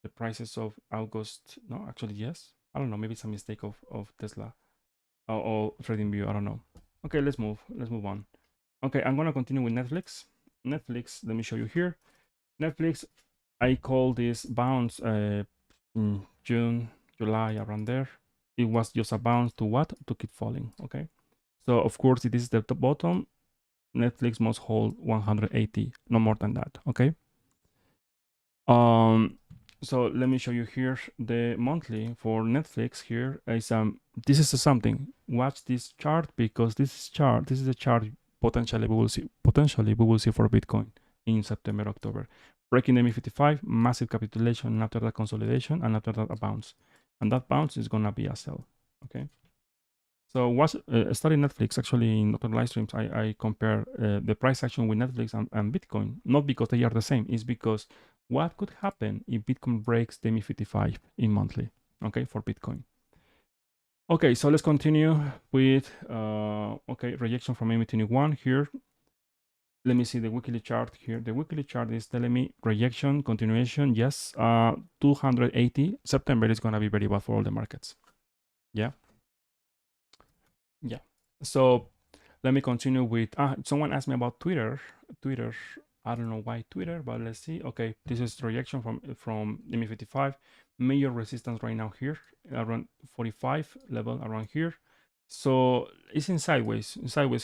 the prices of August. No, actually, yes. I don't know. Maybe it's a mistake of Tesla or TradingView. I don't know. Okay, let's move. Let's move on. Okay, I'm gonna continue with Netflix. Netflix. Let me show you here. Netflix. I call this bounce in June, July, around there. It was just a bounce to what? To keep falling. Okay. So of course, if this is the top bottom, Netflix must hold 180, no more than that. Okay. So let me show you here the monthly for Netflix. Here is this is something. Watch this chart because this is the chart potentially we will see for Bitcoin in September, October. Breaking the ME55, massive capitulation, and after that consolidation, and after that a bounce. And that bounce is gonna be a sell. Okay. So what's studying Netflix actually in other live streams, I compare the price action with Netflix and Bitcoin, not because they are the same, it's because what could happen if Bitcoin breaks the ME55 in monthly, okay, for Bitcoin. Okay, so let's continue with, okay, rejection from ME21 here. Let me see the weekly chart here. The weekly chart is telling me rejection, continuation, yes, 280. September is gonna be very bad for all the markets. Yeah. Yeah. So let me continue with someone asked me about Twitter. I don't know why Twitter, but let's see. Okay, this is rejection from ME55. Major resistance right now here around 45 level around here. So it's in sideways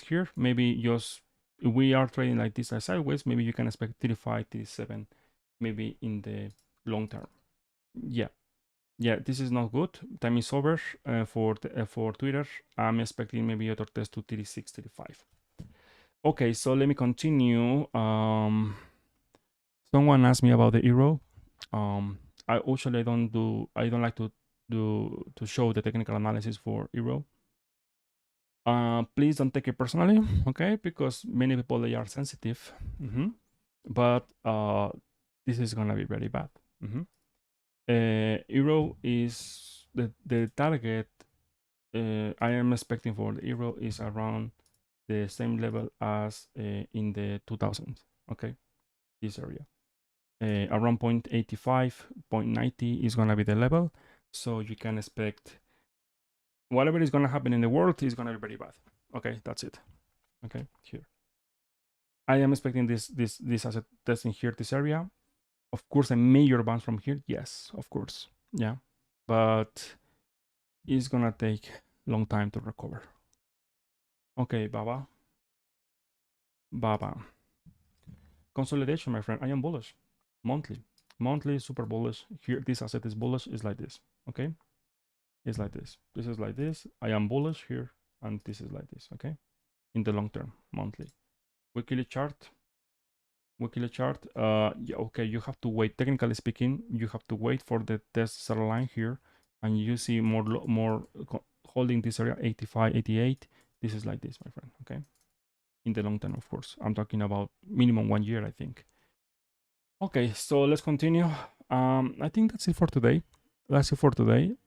here. Maybe just if we are trading like this as sideways, maybe you can expect 35, 37, maybe in the long term. Yeah. Yeah, this is not good. Time is over for Twitter. I'm expecting maybe other test to 36, 35. Okay, so let me continue. Someone asked me about the euro. I usually I don't like to show the technical analysis for euro. Please don't take it personally, okay? Because many people they are sensitive. But this is gonna be very bad. Euro is the target I am expecting for the euro is around the same level as in the 2000s. Okay, this area around 0.85, 0.90 is gonna be the level. So you can expect whatever is gonna happen in the world is gonna be very bad. Okay, that's it. Okay, here I am expecting this asset testing here, this area. Of course, a major bounce from here. Yes, of course. Yeah, but it's gonna take long time to recover. Okay, Baba. Consolidation, my friend. I am bullish. Monthly, super bullish. Here, this asset is bullish. It's like this. Okay, it's like this. This is like this. I am bullish here, and this is like this. Okay, in the long term, monthly. Weekly chart. Yeah, okay, you have to wait. Technically speaking, you have to wait for the test cell line here, and you see more holding this area 85, 88. This is like this, my friend. Okay, in the long term, of course. I'm talking about minimum 1 year, I think. Okay, so let's continue. I think that's it for today. That's it for today,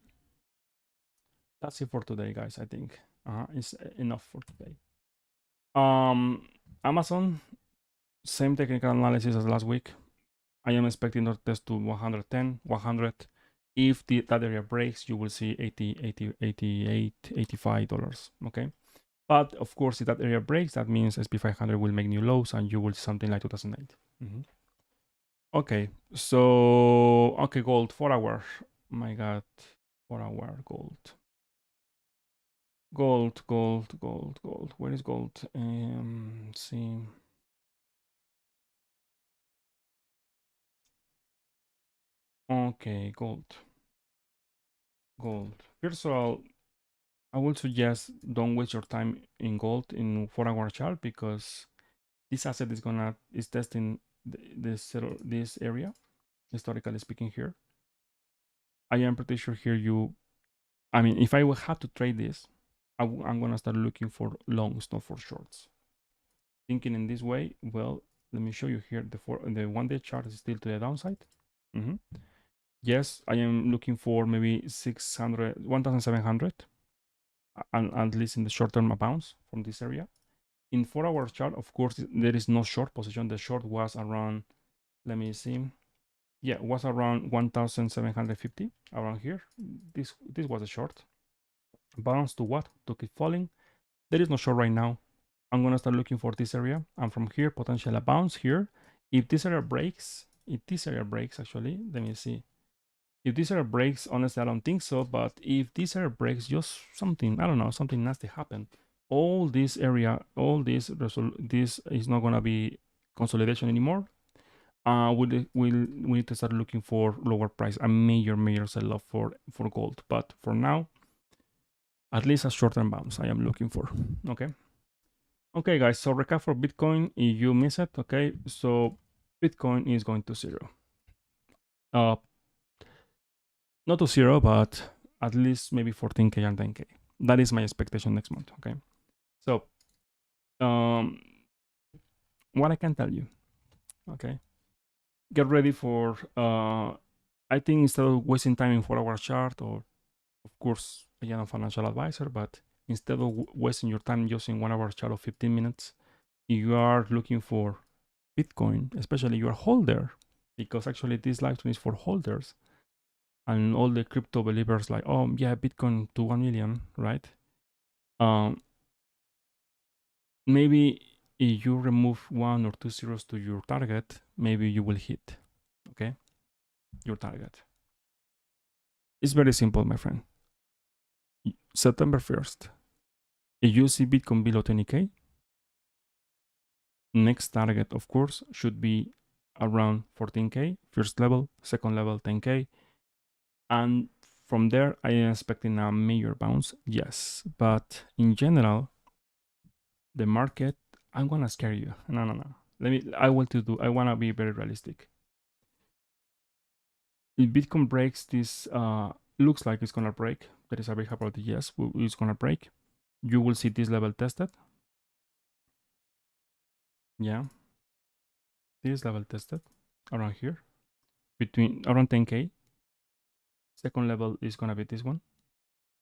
guys. I think it's enough for today. Amazon, same technical analysis as last week. I am expecting the test to 110, 100. If that area breaks, you will see 80, 80, 88, $85. Okay. But of course, if that area breaks, that means SP500 will make new lows and you will see something like 2008. Okay. So, okay, gold, 4 hour. My God, 4 hour gold. Gold. Where is gold? Let's see. Okay, gold. First of all, I would suggest don't waste your time in gold in 4 hour chart because this asset is testing this area, historically speaking here. I am pretty sure here I mean, if I will have to trade this, I'm gonna start looking for longs, not for shorts. thinking in this way, well, let me show you here. The 1-day chart is still to the downside. Yes, I am looking for maybe 1,700, and at least in the short term, a bounce from this area. In 4-hour chart, of course, there is no short position. The short was around, let me see. Yeah, was around 1,750 around here. This was a short. Bounce to what? To keep falling. There is no short right now. I'm gonna start looking for this area, and from here, potentially a bounce here. If this area breaks, actually, let me see. If this area breaks, honestly, I don't think so. But if this area breaks, just something, I don't know, something nasty happened. All this area, this is not gonna be consolidation anymore. We need to start looking for lower price, a major sell-off for gold. But for now, at least a short-term bounce I am looking for. Okay, guys. So recap for Bitcoin. If you miss it, okay. So Bitcoin is going to zero. Not to zero, but at least maybe 14K and 10K. That is my expectation next month. Okay. So, what I can tell you, okay, get ready for. I think instead of wasting time in 4-hour chart, or of course, I am a financial advisor, but instead of wasting your time using 1-hour chart of 15 minutes, you are looking for Bitcoin, especially your holder, because actually this live stream is for holders. And all the crypto believers like, oh yeah, Bitcoin to 1 million, right? Maybe if you remove 1 or 2 zeros to your target, maybe you will hit, okay, your target. It's very simple, my friend. September 1st, if you see Bitcoin below 20K, next target, of course, should be around 14K, first level, second level, 10K. And from there, I am expecting a major bounce, yes. But in general, the market, I'm gonna scare you. No. I want to be very realistic. If Bitcoin breaks this, looks like it's gonna break. There is a big probability, yes, it's gonna break. You will see this level tested. Yeah. This level tested around here, around 10K. Second level is gonna be this one.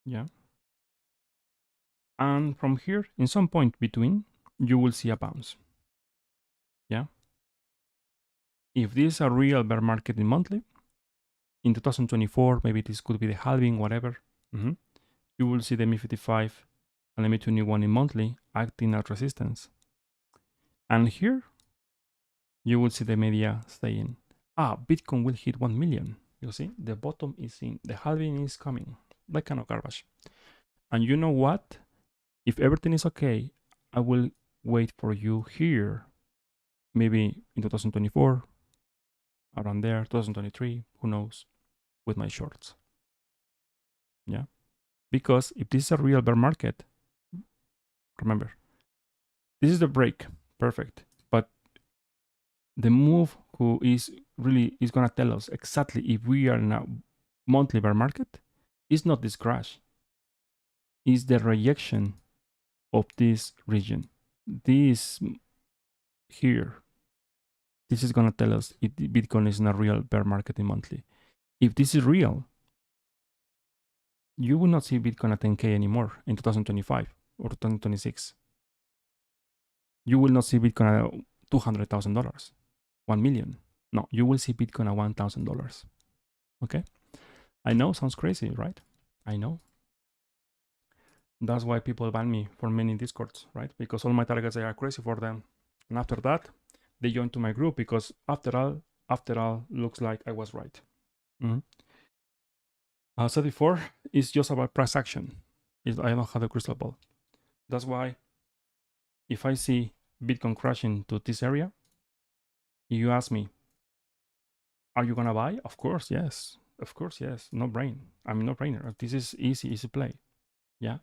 Yeah. And from here, in some point between, you will see a bounce. Yeah. If this is a real bear market in monthly, in 2024, maybe this could be the halving, whatever. You will see the MI55 and the MI21 in monthly acting as resistance. And here, you will see the media saying, Bitcoin will hit 1 million. You see, the bottom is in, the halving is coming. That kind of garbage. And you know what? If everything is okay, I will wait for you here, maybe in 2024, around there, 2023, who knows, with my shorts. Yeah. Because if this is a real bear market, remember, this is the break. Perfect. But the move is going to tell us exactly if we are in a monthly bear market, is not this crash. Is the rejection of this region. This here, this is going to tell us if Bitcoin is in a real bear market in monthly. If this is real, you will not see Bitcoin at 10K anymore in 2025 or 2026. You will not see Bitcoin at $200,000, 1 million. No, you will see Bitcoin at $1,000. Okay? I know, sounds crazy, right? I know. That's why people ban me from many Discords, right? Because all my targets are crazy for them. And after that, they join to my group because after all, looks like I was right. I said before, it's just about price action. I don't have a crystal ball. That's why if I see Bitcoin crashing to this area, you ask me, are you gonna buy? Of course, yes. Of course, yes. No brainer. This is easy play. Yeah.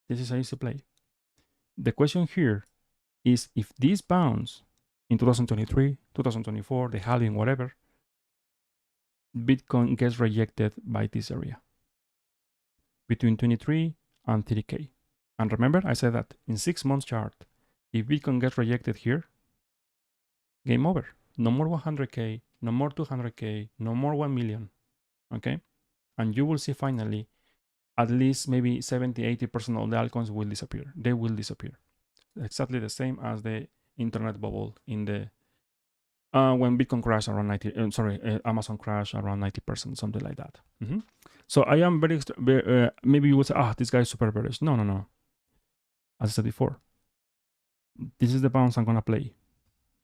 This is an easy play. The question here is if this bounce in 2023, 2024, the halving, whatever, Bitcoin gets rejected by this area between 23 and 30K. And remember, I said that in 6 months chart, If Bitcoin gets rejected here, game over. No more 100K, no more 200K, no more 1 million. Okay? And you will see finally at least maybe 70-80% of the altcoins will disappear. They will disappear. Exactly the same as the internet bubble in the when Bitcoin crashed around 90. Amazon crashed around 90%, something like that. So I am very. Maybe you will say, this guy is super bearish. No. As I said before, this is the bounce I'm gonna play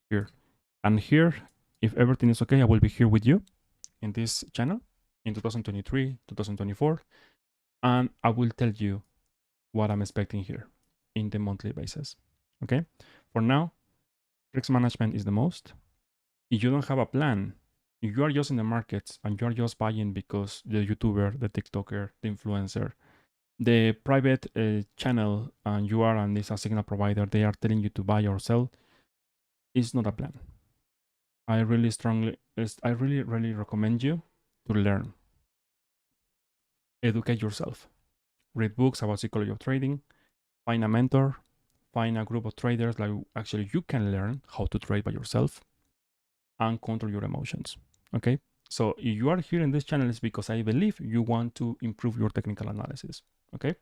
here, and here, if everything is okay, I will be here with you in this channel in 2023, 2024, and I will tell you what I'm expecting here in the monthly basis. Okay. For now, risk management is the most. If you don't have a plan, if you are just in the markets and you are just buying because the YouTuber, the TikToker, the influencer, the private channel, and you are and this a signal provider, they are telling you to buy or sell, it's not a plan. I really recommend you to learn. Educate yourself. Read books about psychology of trading. Find a mentor. Find a group of traders like actually you can learn how to trade by yourself and control your emotions. Okay? So if you are here in this channel, it's because I believe you want to improve your technical analysis. Okay?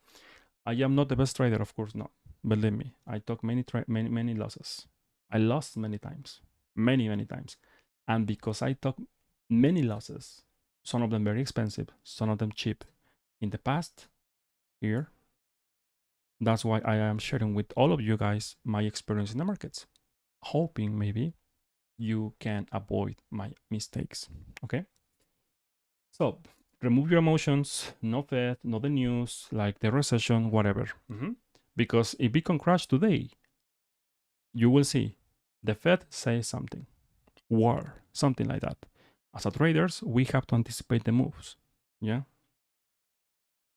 I am not the best trader, of course not. Believe me, I took many losses. I lost many times. Many times. And because I took many losses, some of them very expensive, some of them cheap, in the past here, that's why I am sharing with all of you guys my experience in the markets, hoping maybe you can avoid my mistakes. Okay? So remove your emotions, no Fed, no the news, like the recession, whatever. Because if Bitcoin crash today, you will see the Fed say something, war, something like that. As a traders, we have to anticipate the moves. Yeah.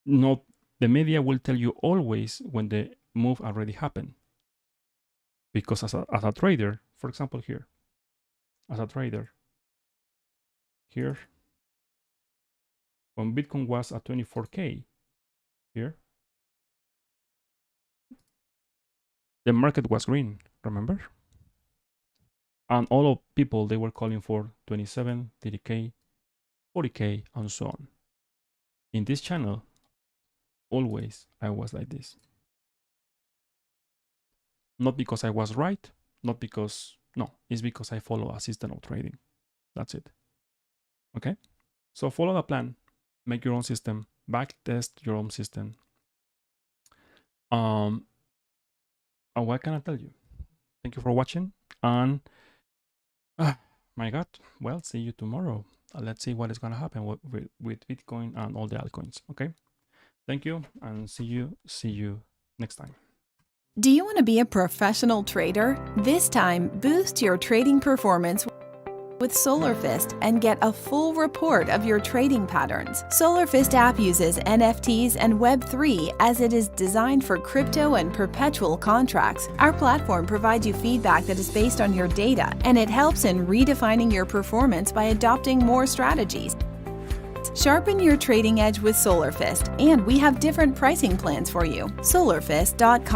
Not the media will tell you always when the move already happened. Because as a trader, for example, here, as a trader, here, when Bitcoin was at 24K, here, the market was green, remember? And all of people, they were calling for 27, 30K, 40K, and so on. In this channel, always I was like this. Not because I was right, not because, no, it's because I follow a system of trading. That's it. Okay? So follow the plan, make your own system, back test your own system. And what can I tell you? Thank you for watching. And my God, well, see you tomorrow. Let's see what is going to happen with Bitcoin and all the altcoins. Okay? Thank you, and see you next time. Do you want to be a professional trader? This time, boost your trading performance with SolarFist and get a full report of your trading patterns. SolarFist app uses NFTs and Web3 as it is designed for crypto and perpetual contracts. Our platform provides you feedback that is based on your data, and it helps in redefining your performance by adopting more strategies. Sharpen your trading edge with SolarFist, and we have different pricing plans for you. SolarFist.com